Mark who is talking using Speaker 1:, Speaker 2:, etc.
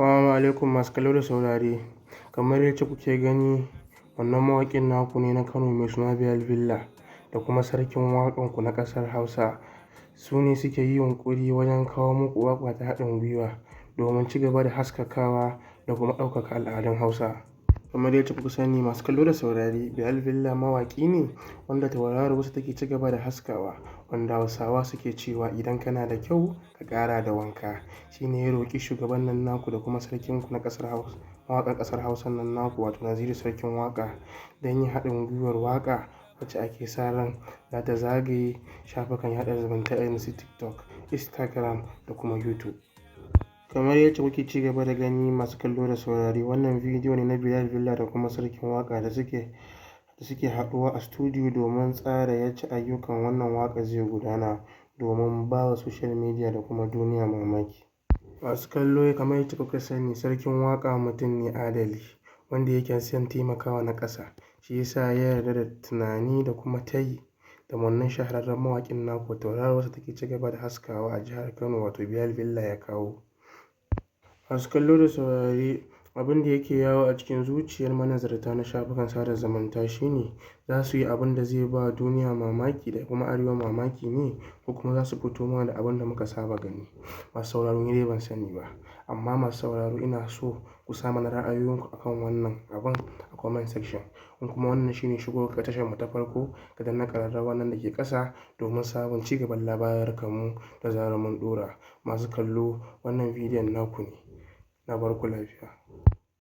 Speaker 1: Assalamu alaikum masu kallo da saurare. Kamar yacce kuke gani, wannan mawaƙin naku ne na Kano mai suna Bilal Villa da kuma sarkin waƙan ku na ƙasar Hausa. Su ne suke yi yunƙuri wajen kawo muku waƙa ta haɗin gwiwa domin ci gaba da haskakawa da kuma ɗaukaka al'adun Hausa. Kamar yacce kuka sani masu kallo da saurare, Bilal Villa mawaƙi ne wanda tauraruwarsa take ci gaba da haskawa, wanda Hausawa suke cewa idan kana da kyau ka ƙara da wanka. Shi ne ya roƙi shugaban nan naku da kuma sarkin ku na ƙasar Hausa, mawaƙan ƙasar Hausa nan naku wato Naziru Sarkin Waƙa don yin haɗin gwiwar waƙa wacce ake sa ran za ta zagaye shafukan yaɗa zumunta irin su TikTok, Instagram da kuma YouTube. Kamar yacce kuke ci gaba da gani masu kallo da saurare, wannan bidiyo ne na Bilal Villa da kuma Sarkin Waƙa da suke haɗuwa a studio domin tsara yacce ayyukan wannan waƙa zai gudana domin ba wa social media da kuma duniya mamaki. Masu kallo kamar yacce kuka sani, Sarkin Waƙa mutum ne adali wanda yake son taimakawa na ƙasa. Shi ya sa ya yarda da tunani da kuma tayi da wannan shahararren mawaƙin naku tauraruwarsa take ci gaba da haskawa a jihar Kano wato Bilal Villa ya kawo. Masu kallo da saurare, abin da yake yawo a cikin zuciyar manazarta na shafukan sada zumunta shine za su yi abin da zai ba duniya mamaki da kuma arewa mamaki ne, ko kuma za su fito mana da abin da muka saba gani. Masu sauraro ni dai ban sani ba, amma masu sauraro ina so ku sa mana ra'ayoyinku akan wannan abun a comment section. In kuma wannan shine shigowar tashar mu ta farko, ka danna ƙararrawar nan da ke ƙasa domin samun ci gaban labarukan mu da zarar mun ɗora. Masu kallo, wannan bidiyon naku ne. Na bar ku lafiya.